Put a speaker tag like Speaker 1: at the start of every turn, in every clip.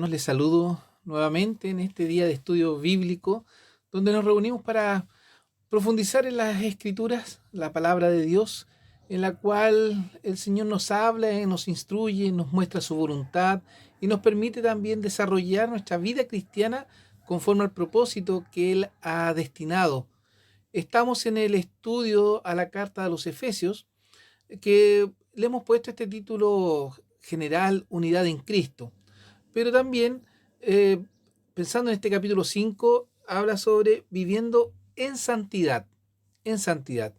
Speaker 1: Les saludo nuevamente en este día de estudio bíblico, donde nos reunimos para profundizar en las escrituras, la palabra de Dios, en la cual el Señor nos habla, nos instruye, nos muestra su voluntad y nos permite también desarrollar nuestra vida cristiana conforme al propósito que Él ha destinado. Estamos en el estudio a la carta de los Efesios, que le hemos puesto este título general, Unidad en Cristo. Pero también, eh, pensando en este capítulo 5, habla sobre viviendo en santidad. En santidad.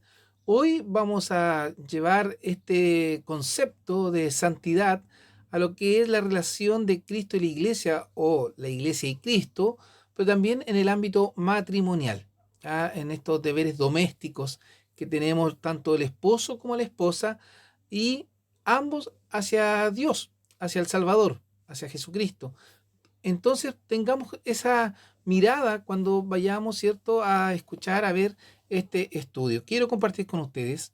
Speaker 1: Hoy vamos a llevar este concepto de santidad a lo que es la relación de Cristo y la iglesia, o la iglesia y Cristo, pero también en el ámbito matrimonial, en estos deberes domésticos que tenemos tanto el esposo como la esposa, y ambos hacia Dios, hacia el Salvador, hacia Jesucristo. Entonces tengamos esa mirada cuando vayamos, ¿cierto?, a escuchar, a ver este estudio. Quiero compartir con ustedes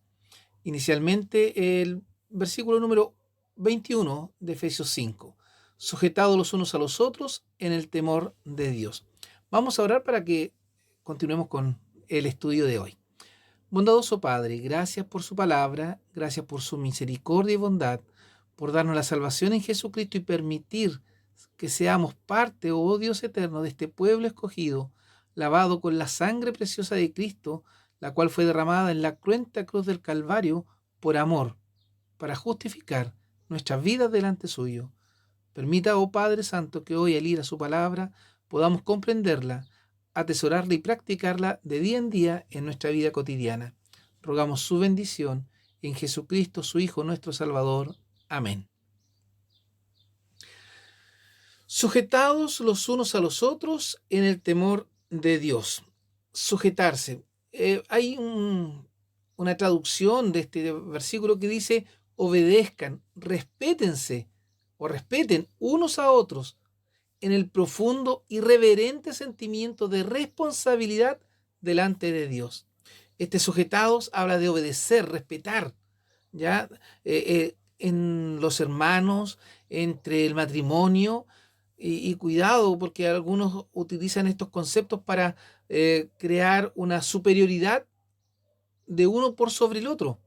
Speaker 1: inicialmente el versículo número 21 de Efesios 5. Sujetados los unos a los otros en el temor de Dios. Vamos a orar para que continuemos con el estudio de hoy. Bondadoso Padre, gracias por su palabra, gracias por su misericordia y bondad, por darnos la salvación en Jesucristo y permitir que seamos parte, oh Dios eterno, de este pueblo escogido, lavado con la sangre preciosa de Cristo, la cual fue derramada en la cruenta cruz del Calvario por amor, para justificar nuestras vidas delante suyo. Permita, oh Padre Santo, que hoy al ir a su palabra podamos comprenderla, atesorarla y practicarla de día en día en nuestra vida cotidiana. Rogamos su bendición en Jesucristo, su Hijo, nuestro Salvador. Amén. Sujetados los unos a los otros en el temor de Dios. Sujetarse. Hay una traducción de este versículo que dice: obedezcan, respétense o respeten unos a otros en el profundo y reverente sentimiento de responsabilidad delante de Dios. Este sujetados habla de obedecer, respetar, ¿ya? En los hermanos, entre el matrimonio, y cuidado, porque algunos utilizan estos conceptos para crear una superioridad de uno por sobre el otro.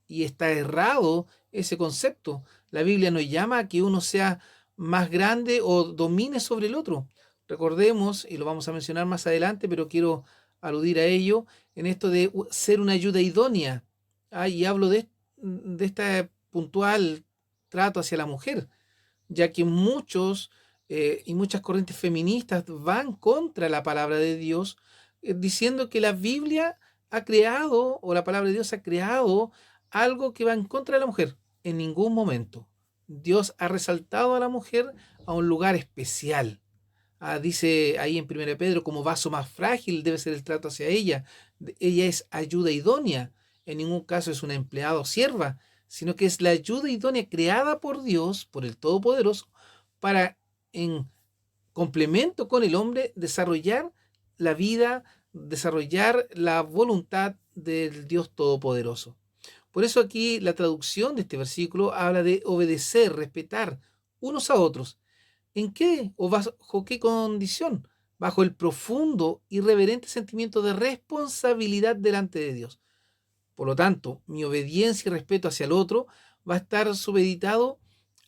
Speaker 1: Y está errado ese concepto. La Biblia nos llama a que uno sea más grande o domine sobre el otro. Recordemos, y lo vamos a mencionar más adelante, pero quiero aludir a ello, en esto de ser una ayuda idónea. Y hablo de este puntual trato hacia la mujer, ya que muchos y muchas corrientes feministas van contra la palabra de Dios, diciendo que la Biblia ha creado, o la palabra de Dios ha creado algo que va en contra de la mujer. En ningún momento. Dios ha resaltado a la mujer a un lugar especial. Dice ahí en 1 Pedro, como vaso más frágil debe ser el trato hacia ella. Ella es ayuda idónea. En ningún caso es una empleada o sierva, sino que es la ayuda idónea creada por Dios, por el Todopoderoso, para, en complemento con el hombre, desarrollar la vida, desarrollar la voluntad del Dios Todopoderoso. Por eso aquí la traducción de este versículo habla de obedecer, respetar unos a otros. ¿En qué o bajo qué condición? Bajo el profundo y reverente sentimiento de responsabilidad delante de Dios. Por lo tanto, mi obediencia y respeto hacia el otro va a estar supeditado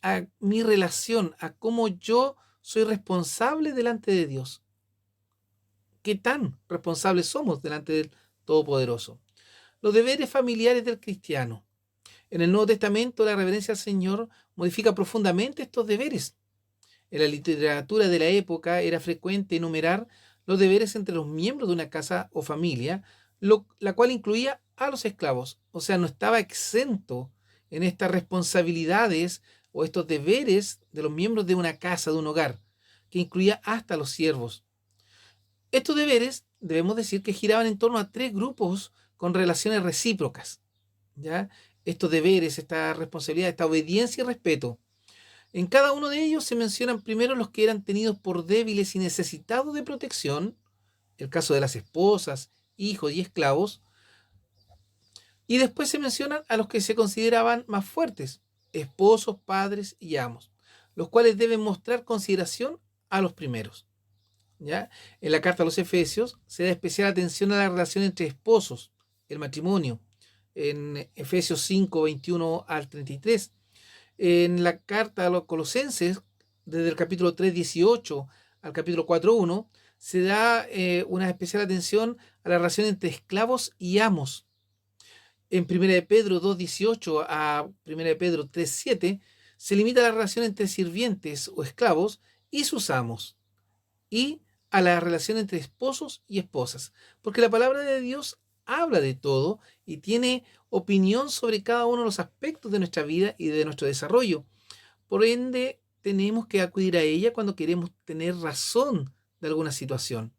Speaker 1: a mi relación, a cómo yo soy responsable delante de Dios. ¿Qué tan responsables somos delante del Todopoderoso? Los deberes familiares del cristiano. En el Nuevo Testamento, la reverencia al Señor modifica profundamente estos deberes. En la literatura de la época era frecuente enumerar los deberes entre los miembros de una casa o familia, la cual incluía a los esclavos. O sea, no estaba exento en estas responsabilidades o estos deberes de los miembros de una casa, de un hogar, que incluía hasta los siervos. Estos deberes, debemos decir, que giraban en torno a tres grupos con relaciones recíprocas, ¿ya? Estos deberes, esta responsabilidad, esta obediencia y respeto. En cada uno de ellos se mencionan primero los que eran tenidos por débiles y necesitados de protección, el caso de las esposas, hijos y esclavos, y después se mencionan a los que se consideraban más fuertes, esposos, padres y amos, los cuales deben mostrar consideración a los primeros. ¿Ya? En la carta a los Efesios se da especial atención a la relación entre esposos, el matrimonio, en Efesios 5, 21 al 33. En la carta a los Colosenses, desde el capítulo 3, 18 al capítulo 4, 1, se da una especial atención a la relación entre esclavos y amos. En 1 de Pedro 2, 18 a 1 de Pedro 3, 7, se limita a la relación entre sirvientes o esclavos y sus amos, y a la relación entre esposos y esposas, porque la palabra de Dios habla de todo y tiene opinión sobre cada uno de los aspectos de nuestra vida y de nuestro desarrollo. Por ende, tenemos que acudir a ella cuando queremos tener razón de alguna situación.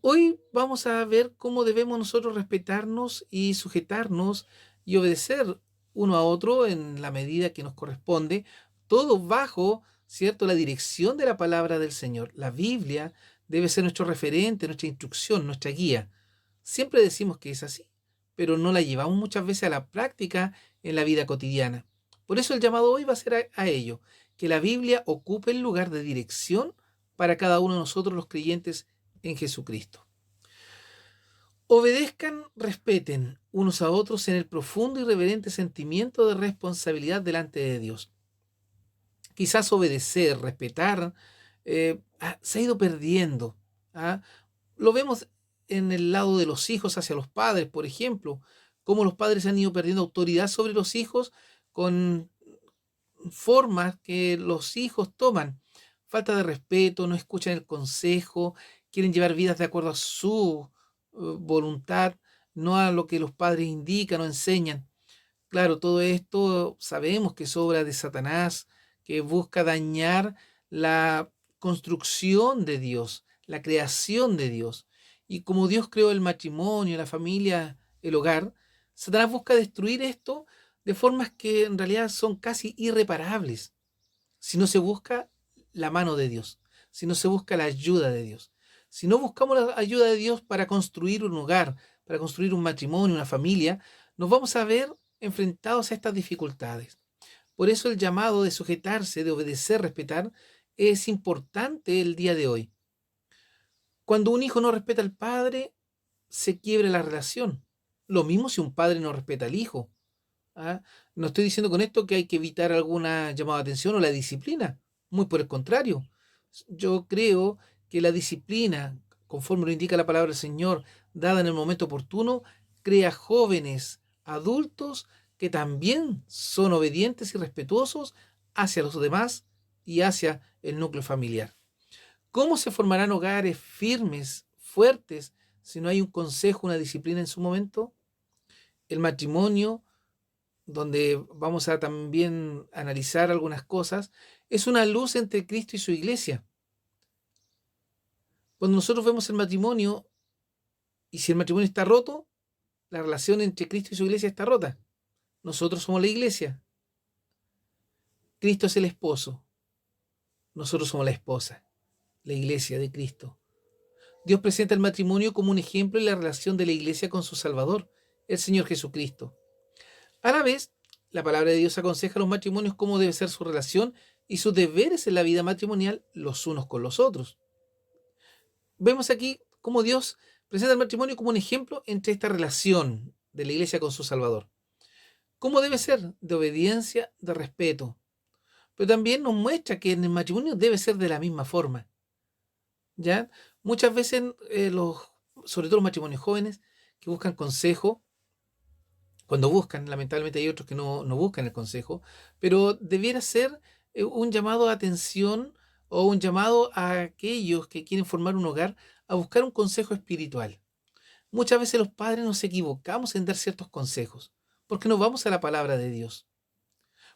Speaker 1: Hoy vamos a ver cómo debemos nosotros respetarnos y sujetarnos y obedecer uno a otro en la medida que nos corresponde, todo bajo, ¿cierto?, la dirección de la palabra del Señor. La Biblia debe ser nuestro referente, nuestra instrucción, nuestra guía. Siempre decimos que es así, pero no la llevamos muchas veces a la práctica en la vida cotidiana. Por eso el llamado hoy va a ser a ello, que la Biblia ocupe el lugar de dirección para cada uno de nosotros los creyentes en Jesucristo. Obedezcan, respeten unos a otros en el profundo y reverente sentimiento de responsabilidad delante de Dios. Quizás obedecer, respetar, se ha ido perdiendo. ¿Ah? Lo vemos en el lado de los hijos hacia los padres, por ejemplo, cómo los padres han ido perdiendo autoridad sobre los hijos con formas que los hijos toman. Falta de respeto, no escuchan el consejo, quieren llevar vidas de acuerdo a su voluntad, no a lo que los padres indican o enseñan. Claro, todo esto sabemos que es obra de Satanás, que busca dañar la construcción de Dios, la creación de Dios. Y como Dios creó el matrimonio, la familia, el hogar, Satanás busca destruir esto de formas que en realidad son casi irreparables si no se busca la mano de Dios, si no se busca la ayuda de Dios. Si no buscamos la ayuda de Dios para construir un hogar, para construir un matrimonio, una familia, nos vamos a ver enfrentados a estas dificultades. Por eso el llamado de sujetarse, de obedecer, respetar, es importante el día de hoy. Cuando un hijo no respeta al padre, se quiebra la relación. Lo mismo si un padre no respeta al hijo. ¿Ah? No estoy diciendo con esto que hay que evitar alguna llamada de atención o la disciplina. Muy por el contrario. Yo creo que la disciplina, conforme lo indica la palabra del Señor, dada en el momento oportuno, crea jóvenes, adultos que también son obedientes y respetuosos hacia los demás y hacia el núcleo familiar. ¿Cómo se formarán hogares firmes, fuertes, si no hay un consejo, una disciplina en su momento? El matrimonio, donde vamos a también analizar algunas cosas, es una luz entre Cristo y su iglesia. Cuando nosotros vemos el matrimonio, y si el matrimonio está roto, la relación entre Cristo y su iglesia está rota. Nosotros somos la iglesia. Cristo es el esposo. Nosotros somos la esposa, la iglesia de Cristo. Dios presenta el matrimonio como un ejemplo en la relación de la iglesia con su Salvador, el Señor Jesucristo. A la vez, la palabra de Dios aconseja a los matrimonios cómo debe ser su relación y sus deberes en la vida matrimonial los unos con los otros. Vemos aquí cómo Dios presenta el matrimonio como un ejemplo entre esta relación de la iglesia con su Salvador. ¿Cómo debe ser? De obediencia, de respeto. Pero también nos muestra que en el matrimonio debe ser de la misma forma. ¿Ya? Muchas veces, sobre todo los matrimonios jóvenes, que buscan consejo, cuando buscan, lamentablemente hay otros que no buscan el consejo, pero debiera ser un llamado a atención o un llamado a aquellos que quieren formar un hogar a buscar un consejo espiritual. Muchas veces los padres nos equivocamos en dar ciertos consejos, porque no vamos a la palabra de Dios,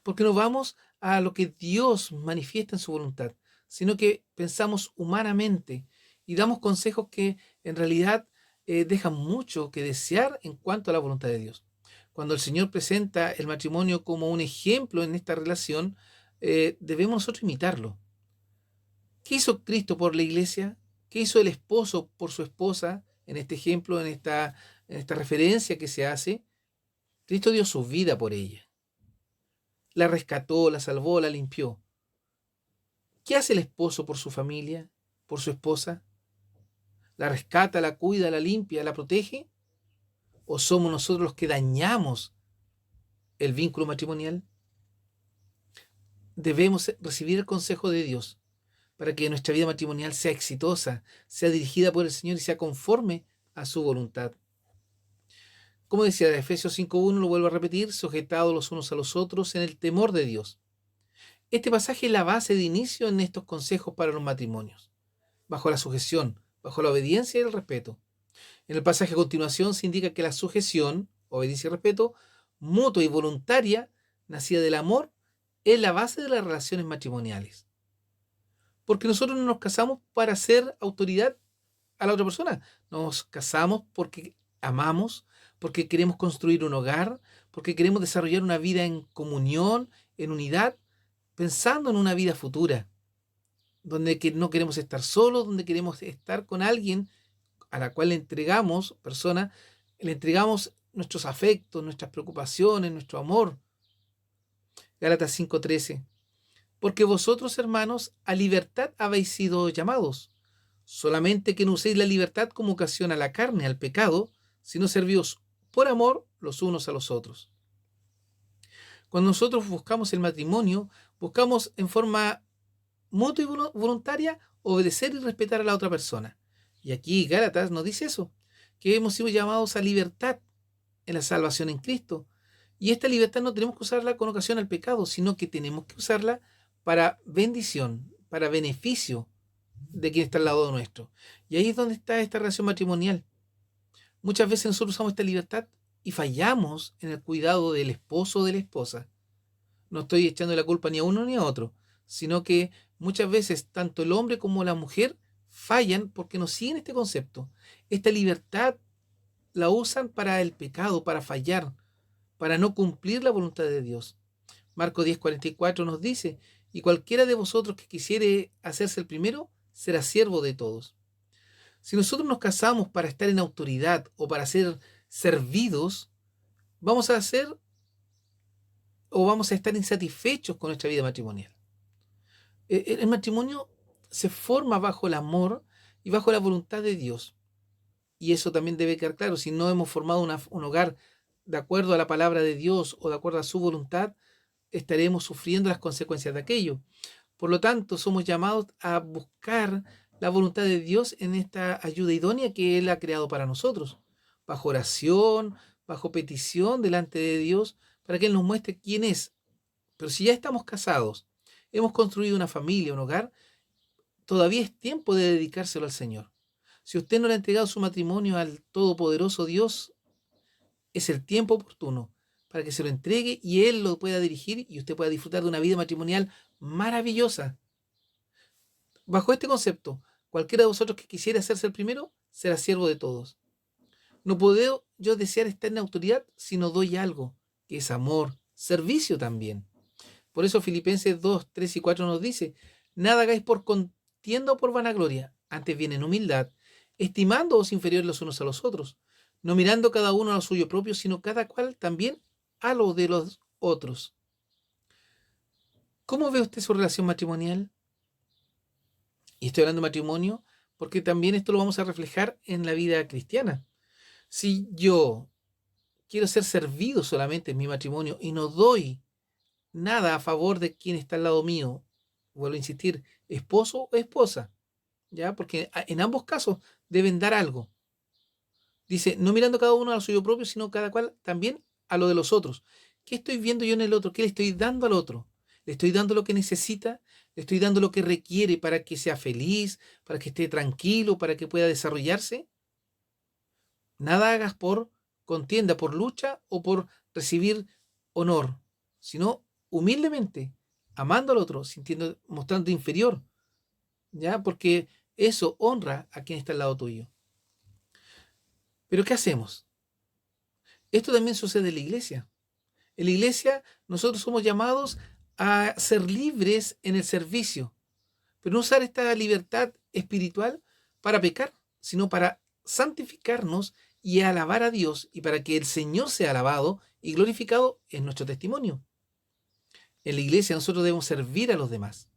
Speaker 1: porque no vamos a lo que Dios manifiesta en su voluntad, sino que pensamos humanamente y damos consejos que en realidad dejan mucho que desear en cuanto a la voluntad de Dios. Cuando el Señor presenta el matrimonio como un ejemplo en esta relación, debemos nosotros imitarlo. ¿Qué hizo Cristo por la iglesia? ¿Qué hizo el esposo por su esposa? En este ejemplo, en esta referencia que se hace, Cristo dio su vida por ella. La rescató, la salvó, la limpió. ¿Qué hace el esposo por su familia, por su esposa? ¿La rescata, la cuida, la limpia, la protege? ¿O somos nosotros los que dañamos el vínculo matrimonial? Debemos recibir el consejo de Dios para que nuestra vida matrimonial sea exitosa, sea dirigida por el Señor y sea conforme a su voluntad. Como decía Efesios 5.1, lo vuelvo a repetir, sujetados los unos a los otros en el temor de Dios. Este pasaje es la base de inicio en estos consejos para los matrimonios, bajo la sujeción, bajo la obediencia y el respeto. En el pasaje a continuación se indica que la sujeción, obediencia y respeto, mutua y voluntaria, nacida del amor, es la base de las relaciones matrimoniales. Porque nosotros no nos casamos para ser autoridad a la otra persona. Nos casamos porque amamos, porque queremos construir un hogar, porque queremos desarrollar una vida en comunión, en unidad, pensando en una vida futura, donde no queremos estar solos, donde queremos estar con alguien a la cual le entregamos nuestros afectos, nuestras preocupaciones, nuestro amor. Gálatas 5:13. Porque vosotros, hermanos, a libertad habéis sido llamados, solamente que no uséis la libertad como ocasión a la carne, al pecado, sino servíos por amor los unos a los otros. Cuando nosotros buscamos el matrimonio, buscamos en forma mutua y voluntaria obedecer y respetar a la otra persona. Y aquí Gálatas nos dice eso, que hemos sido llamados a libertad en la salvación en Cristo. Y esta libertad no tenemos que usarla con ocasión al pecado, sino que tenemos que usarla para bendición, para beneficio de quien está al lado nuestro. Y ahí es donde está esta relación matrimonial. Muchas veces nosotros usamos esta libertad y fallamos en el cuidado del esposo o de la esposa. No estoy echando la culpa ni a uno ni a otro, sino que muchas veces tanto el hombre como la mujer fallan porque no siguen este concepto. Esta libertad la usan para el pecado, para fallar, para no cumplir la voluntad de Dios. Marcos 10:44 nos dice, y cualquiera de vosotros que quisiere hacerse el primero, será siervo de todos. Si nosotros nos casamos para estar en autoridad o para ser servidos, vamos a estar insatisfechos con nuestra vida matrimonial. El matrimonio se forma bajo el amor y bajo la voluntad de Dios. Y eso también debe quedar claro. Si no hemos formado un hogar de acuerdo a la palabra de Dios o de acuerdo a su voluntad, estaremos sufriendo las consecuencias de aquello. Por lo tanto, somos llamados a buscar la voluntad de Dios en esta ayuda idónea que Él ha creado para nosotros, bajo oración, bajo petición delante de Dios, para que Él nos muestre quién es. Pero si ya estamos casados, hemos construido una familia, un hogar, todavía es tiempo de dedicárselo al Señor. Si usted no le ha entregado su matrimonio al Todopoderoso Dios, es el tiempo oportuno para que se lo entregue y Él lo pueda dirigir y usted pueda disfrutar de una vida matrimonial maravillosa. Bajo este concepto, cualquiera de vosotros que quisiera hacerse el primero, será siervo de todos. No puedo yo desear estar en autoridad si no doy algo, que es amor, servicio también. Por eso Filipenses 2:3 y 4 nos dice, nada hagáis por contienda o por vanagloria, antes bien en humildad, estimándoos inferiores los unos a los otros, no mirando cada uno a lo suyo propio, sino cada cual también a lo de los otros. ¿Cómo ve usted su relación matrimonial? Y estoy hablando de matrimonio porque también esto lo vamos a reflejar en la vida cristiana. Si yo quiero ser servido solamente en mi matrimonio y no doy nada a favor de quien está al lado mío, vuelvo a insistir, esposo o esposa, ¿ya? Porque en ambos casos deben dar algo. Dice, no mirando cada uno a lo suyo propio, sino cada cual también a lo de los otros. ¿Qué estoy viendo yo en el otro? ¿Qué le estoy dando al otro? ¿Le estoy dando lo que necesita? ¿Le estoy dando lo que requiere para que sea feliz, para que esté tranquilo, para que pueda desarrollarse? Nada hagas por contienda, por lucha o por recibir honor, sino humildemente, amando al otro, mostrando inferior, ¿ya? Porque eso honra a quien está al lado tuyo. Pero ¿qué hacemos? Esto también sucede en la iglesia. En la iglesia nosotros somos llamados a ser libres en el servicio, pero no usar esta libertad espiritual para pecar, sino para santificarnos y alabar a Dios y para que el Señor sea alabado y glorificado en nuestro testimonio. En la iglesia nosotros debemos servir a los demás.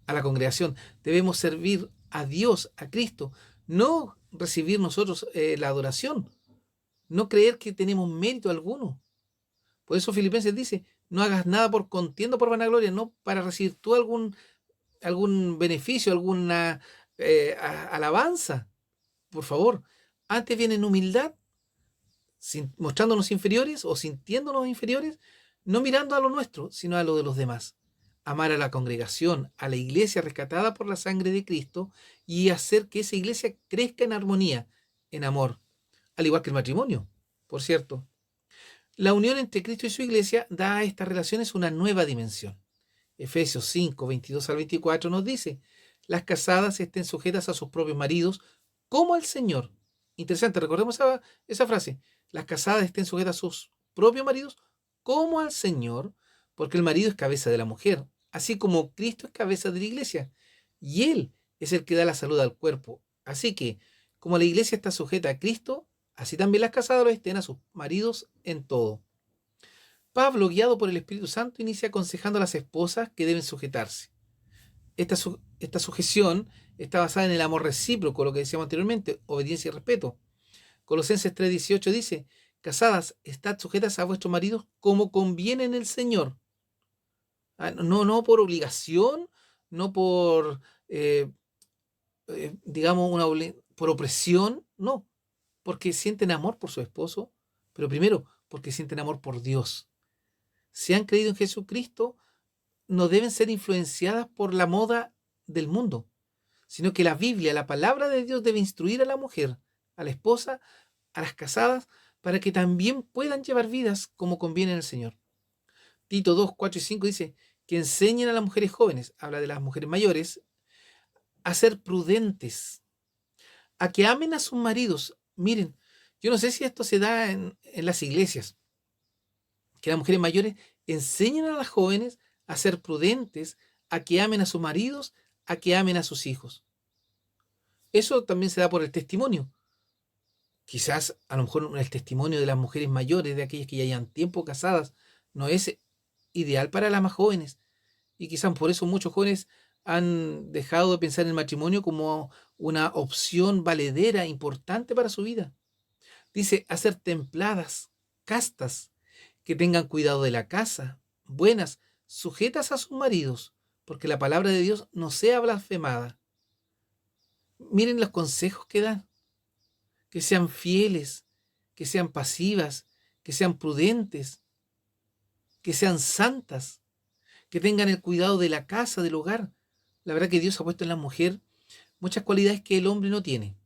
Speaker 1: a la congregación, debemos servir a Dios, a Cristo, no recibir nosotros la adoración, no creer que tenemos mérito alguno. Por eso Filipenses dice, no hagas nada por contienda o por vanagloria, no para recibir tú algún beneficio, alguna alabanza, por favor. Antes viene en humildad, mostrándonos inferiores o sintiéndonos inferiores, no mirando a lo nuestro, sino a lo de los demás. Amar a la congregación, a la iglesia rescatada por la sangre de Cristo y hacer que esa iglesia crezca en armonía, en amor, al igual que el matrimonio, por cierto. La unión entre Cristo y su iglesia da a estas relaciones una nueva dimensión. Efesios 5, 22 al 24 nos dice, las casadas estén sujetas a sus propios maridos como al Señor. Interesante, recordemos esa frase. Las casadas estén sujetas a sus propios maridos como al Señor, porque el marido es cabeza de la mujer, así como Cristo es cabeza de la iglesia. Y Él es el que da la salud al cuerpo. Así que, como la iglesia está sujeta a Cristo, así también las casadas lo estén a sus maridos en todo. Pablo, guiado por el Espíritu Santo, inicia aconsejando a las esposas que deben sujetarse. Esta sujeción está basada en el amor recíproco, lo que decíamos anteriormente, obediencia y respeto. Colosenses 3:18 dice, casadas, estad sujetas a vuestros maridos como conviene en el Señor. No por obligación, no por, digamos, por opresión, no, porque sienten amor por su esposo, pero primero, porque sienten amor por Dios. Si han creído en Jesucristo, no deben ser influenciadas por la moda del mundo, sino que la Biblia, la palabra de Dios, debe instruir a la mujer, a la esposa, a las casadas, para que también puedan llevar vidas como conviene en el Señor. Tito 2, 4 y 5 dice que enseñen a las mujeres jóvenes, habla de las mujeres mayores, a ser prudentes, a que amen a sus maridos. Miren, yo no sé si esto se da en las iglesias, que las mujeres mayores enseñen a las jóvenes a ser prudentes, a que amen a sus maridos, a que amen a sus hijos. Eso también se da por el testimonio. Quizás a lo mejor el testimonio de las mujeres mayores, de aquellas que ya llevan tiempo casadas, no es ideal para las más jóvenes. Y quizás por eso muchos jóvenes han dejado de pensar en el matrimonio como una opción valedera, importante para su vida. Dice, hacer templadas, castas, que tengan cuidado de la casa, buenas, sujetas a sus maridos, porque la palabra de Dios no sea blasfemada. Miren los consejos que dan, que sean fieles, que sean pasivas, que sean prudentes, que sean santas, que tengan el cuidado de la casa, del hogar. La verdad que Dios ha puesto en la mujer muchas cualidades que el hombre no tiene.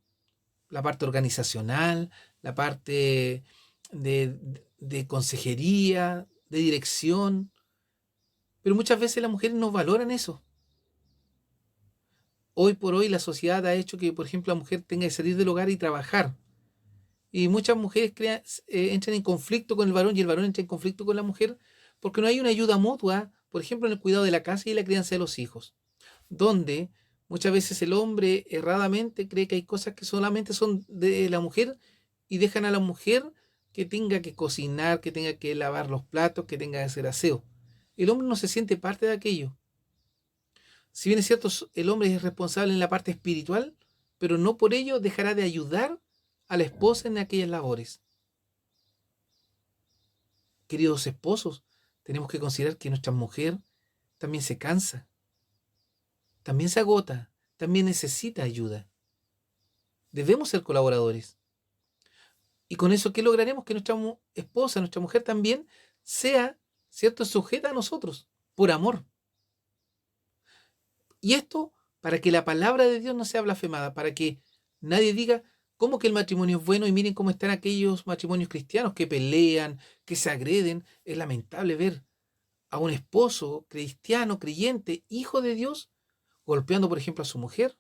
Speaker 1: La parte organizacional, la parte de consejería, de dirección. Pero muchas veces las mujeres no valoran eso. Hoy por hoy la sociedad ha hecho que, por ejemplo, la mujer tenga que salir del hogar y trabajar. Y muchas mujeres entran en conflicto con el varón y el varón entra en conflicto con la mujer porque no hay una ayuda mutua, por ejemplo, en el cuidado de la casa y la crianza de los hijos, donde muchas veces el hombre erradamente cree que hay cosas que solamente son de la mujer y dejan a la mujer que tenga que cocinar, que tenga que lavar los platos, que tenga que hacer aseo. El hombre no se siente parte de aquello. Si bien es cierto, el hombre es responsable en la parte espiritual, pero no por ello dejará de ayudar a la esposa en aquellas labores. Queridos esposos, tenemos que considerar que nuestra mujer también se cansa, también se agota, también necesita ayuda. Debemos ser colaboradores. Y con eso, ¿qué lograremos? Que nuestra esposa, nuestra mujer también sea, ¿cierto?, sujeta a nosotros, por amor. Y esto para que la palabra de Dios no sea blasfemada, para que nadie diga, ¿cómo que el matrimonio es bueno? Y miren cómo están aquellos matrimonios cristianos que pelean, que se agreden. Es lamentable ver a un esposo cristiano, creyente, hijo de Dios, golpeando, por ejemplo, a su mujer,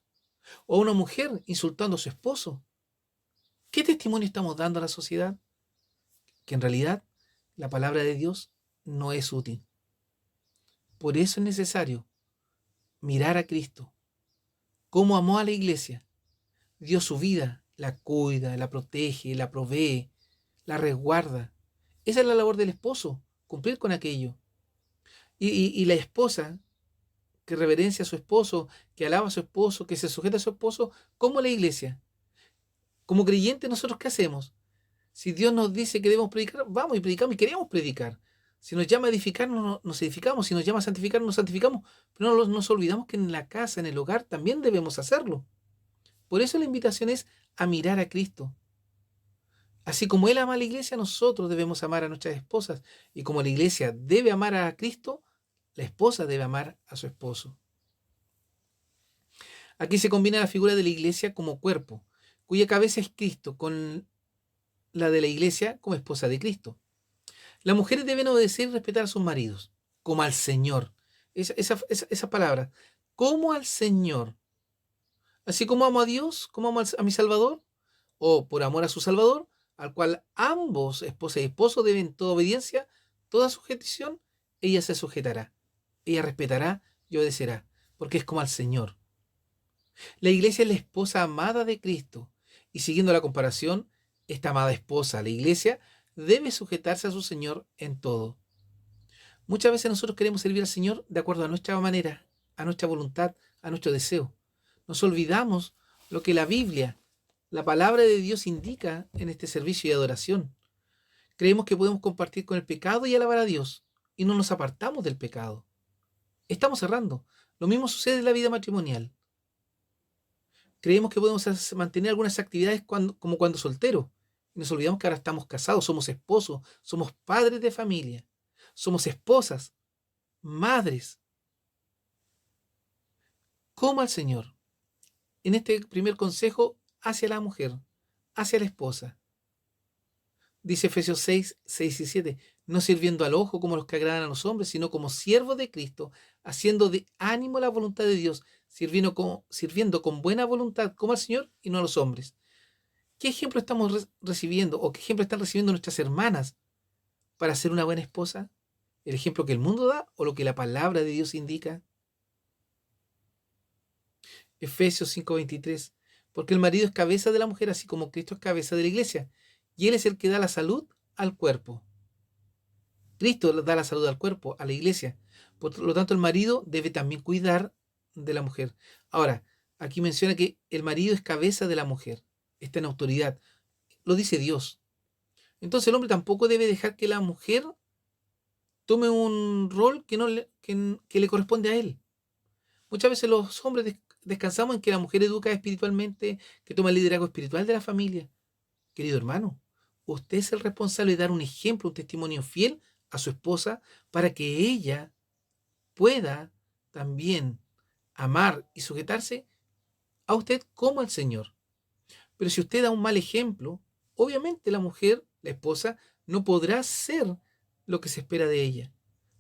Speaker 1: o a una mujer insultando a su esposo. ¿Qué testimonio estamos dando a la sociedad? Que en realidad la palabra de Dios no es útil. Por eso es necesario mirar a Cristo, cómo amó a la iglesia, dio su vida, la cuida, la protege, la provee, la resguarda. Esa es la labor del esposo, cumplir con aquello. Y la esposa, que reverencia a su esposo, que alaba a su esposo, que se sujeta a su esposo, como la iglesia. Como creyentes, ¿nosotros qué hacemos? Si Dios nos dice que debemos predicar, vamos y predicamos y queremos predicar. Si nos llama a edificar, nos edificamos. Si nos llama a santificar, nos santificamos. Pero no nos olvidamos que en la casa, en el hogar, también debemos hacerlo. Por eso la invitación es a mirar a Cristo. Así como Él ama a la iglesia, nosotros debemos amar a nuestras esposas. Y como la iglesia debe amar a Cristo, la esposa debe amar a su esposo. Aquí se combina la figura de la iglesia como cuerpo, cuya cabeza es Cristo, con la de la iglesia como esposa de Cristo. Las mujeres deben obedecer y respetar a sus maridos, como al Señor. Esa palabra, como al Señor. Así como amo a Dios, como amo a mi Salvador, o por amor a su Salvador, al cual ambos, esposa y esposo, deben toda obediencia, toda sujeción, ella se sujetará. Ella respetará y obedecerá, porque es como al Señor. La iglesia es la esposa amada de Cristo, y siguiendo la comparación, esta amada esposa, la iglesia, debe sujetarse a su Señor en todo. Muchas veces nosotros queremos servir al Señor de acuerdo a nuestra manera, a nuestra voluntad, a nuestro deseo. Nos olvidamos lo que la Biblia, la palabra de Dios indica en este servicio y adoración. Creemos que podemos compartir con el pecado y alabar a Dios, y no nos apartamos del pecado. Estamos errando. Lo mismo sucede en la vida matrimonial. Creemos que podemos mantener algunas actividades como cuando solteros. Y nos olvidamos que ahora estamos casados, somos esposos, somos padres de familia, somos esposas, madres. Como al Señor. En este primer consejo, hacia la mujer, hacia la esposa. Dice Efesios 6, 6 y 7, no sirviendo al ojo como los que agradan a los hombres, sino como siervos de Cristo, haciendo de ánimo la voluntad de Dios, sirviendo con buena voluntad como al Señor y no a los hombres. ¿Qué ejemplo estamos recibiendo o qué ejemplo están recibiendo nuestras hermanas para ser una buena esposa? ¿El ejemplo que el mundo da o lo que la palabra de Dios indica? Efesios 5:23, porque el marido es cabeza de la mujer, así como Cristo es cabeza de la iglesia, y Él es el que da la salud al cuerpo. Cristo da la salud al cuerpo, a la iglesia. Por lo tanto, el marido debe también cuidar de la mujer. Ahora, aquí menciona que el marido es cabeza de la mujer, está en autoridad. Lo dice Dios. Entonces el hombre tampoco debe dejar que la mujer tome un rol que le corresponde a él. Muchas veces los hombres descansamos en que la mujer educa espiritualmente, que toma el liderazgo espiritual de la familia. Querido hermano, usted es el responsable de dar un ejemplo, un testimonio fiel a su esposa para que ella pueda también amar y sujetarse a usted como al Señor. Pero si usted da un mal ejemplo, obviamente la mujer, la esposa, no podrá ser lo que se espera de ella,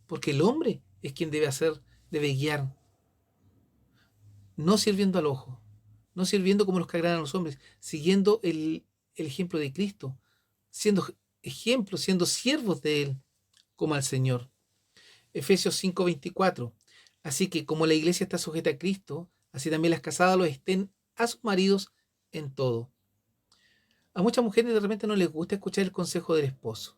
Speaker 1: porque el hombre es quien debe guiar, no sirviendo al ojo, no sirviendo como los que agradan a los hombres, siguiendo el ejemplo de Cristo, siendo ejemplos, siendo siervos de Él, como al Señor. Efesios 5:24. Así que como la iglesia está sujeta a Cristo, así también las casadas lo estén a sus maridos en todo. A muchas mujeres de repente no les gusta escuchar el consejo del esposo.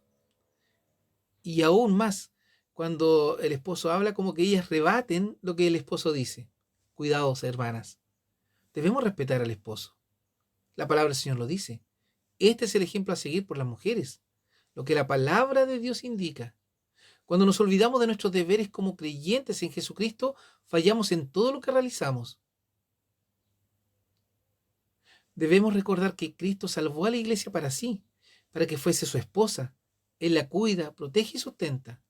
Speaker 1: Y aún más, cuando el esposo habla, como que ellas rebaten lo que el esposo dice. Cuidados, hermanas. Debemos respetar al esposo. La palabra del Señor lo dice. Este es el ejemplo a seguir por las mujeres. Lo que la palabra de Dios indica. Cuando nos olvidamos de nuestros deberes como creyentes en Jesucristo, fallamos en todo lo que realizamos. Debemos recordar que Cristo salvó a la iglesia para sí, para que fuese su esposa. Él la cuida, protege y sustenta.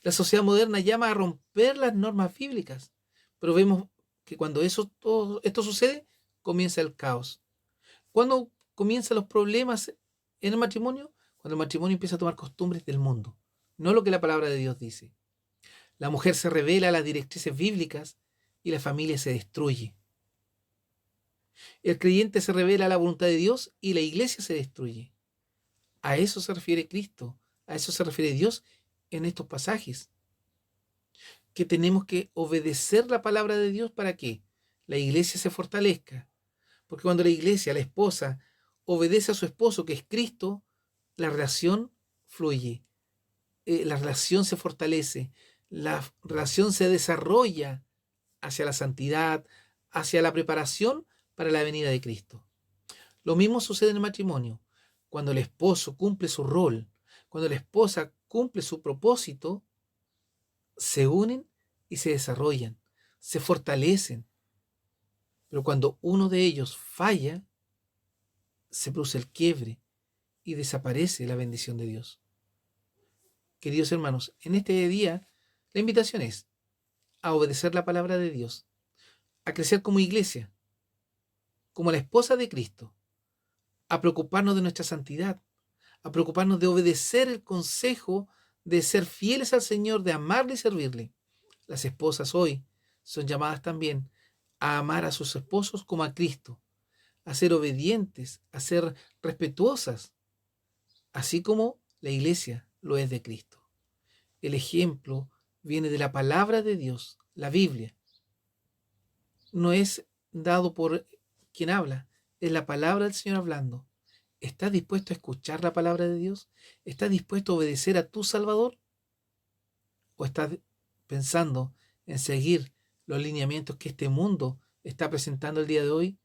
Speaker 1: La sociedad moderna llama a romper las normas bíblicas, pero vemos que cuando todo esto sucede, comienza el caos. ¿Cuándo comienzan los problemas en el matrimonio? Cuando el matrimonio empieza a tomar costumbres del mundo, no lo que la palabra de Dios dice. La mujer se revela a las directrices bíblicas y la familia se destruye. El creyente se revela a la voluntad de Dios y la iglesia se destruye. A eso se refiere Cristo, a eso se refiere Dios en estos pasajes. Que tenemos que obedecer la palabra de Dios para que la iglesia se fortalezca. Porque cuando la iglesia, la esposa, obedece a su esposo, que es Cristo, la relación fluye, la relación se fortalece, la relación se desarrolla hacia la santidad, hacia la preparación para la venida de Cristo. Lo mismo sucede en el matrimonio. Cuando el esposo cumple su rol, cuando la esposa cumple su propósito, se unen y se desarrollan, se fortalecen. Pero cuando uno de ellos falla, se produce el quiebre y desaparece la bendición de Dios. Queridos hermanos, en este día la invitación es a obedecer la palabra de Dios, a crecer como iglesia, como la esposa de Cristo, a preocuparnos de nuestra santidad, a preocuparnos de obedecer el consejo de ser fieles al Señor, de amarle y servirle. Las esposas hoy son llamadas también a amar a sus esposos como a Cristo, a ser obedientes, a ser respetuosas, así como la iglesia lo es de Cristo. El ejemplo viene de la palabra de Dios, la Biblia. No es dado por quien habla, es la palabra del Señor hablando. ¿Estás dispuesto a escuchar la palabra de Dios? ¿Estás dispuesto a obedecer a tu Salvador? ¿O estás pensando en seguir los lineamientos que este mundo está presentando el día de hoy,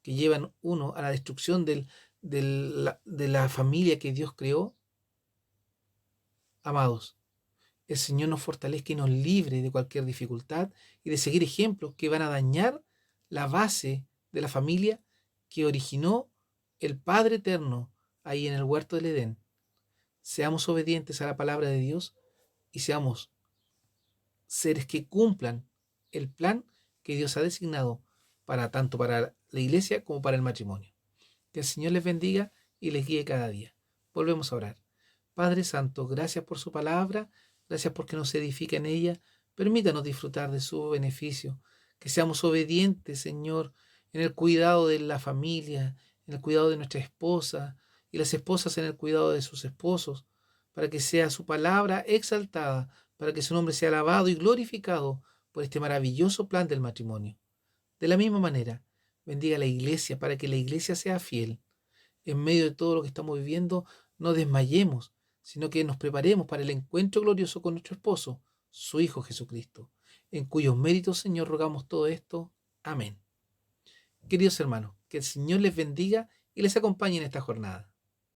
Speaker 1: que llevan uno a la destrucción de la familia que Dios creó? Amados, el Señor nos fortalezca y nos libre de cualquier dificultad y de seguir ejemplos que van a dañar la base de la familia que originó el Padre Eterno ahí en el huerto del Edén. Seamos obedientes a la palabra de Dios y seamos seres que cumplan el plan que Dios ha designado para tanto para la iglesia como para el matrimonio. Que el Señor les bendiga y les guíe cada día. Volvemos a orar. Padre Santo, gracias por su palabra, gracias porque nos edifica en ella. Permítanos disfrutar de su beneficio, que seamos obedientes, Señor, en el cuidado de la familia, en el cuidado de nuestra esposa y las esposas en el cuidado de sus esposos, para que sea su palabra exaltada, para que su nombre sea alabado y glorificado por este maravilloso plan del matrimonio. De la misma manera, bendiga a la iglesia para que la iglesia sea fiel. En medio de todo lo que estamos viviendo, no desmayemos, sino que nos preparemos para el encuentro glorioso con nuestro esposo, su Hijo Jesucristo, en cuyos méritos, Señor, rogamos todo esto. Amén. Queridos hermanos, que el Señor les bendiga y les acompañe en esta jornada.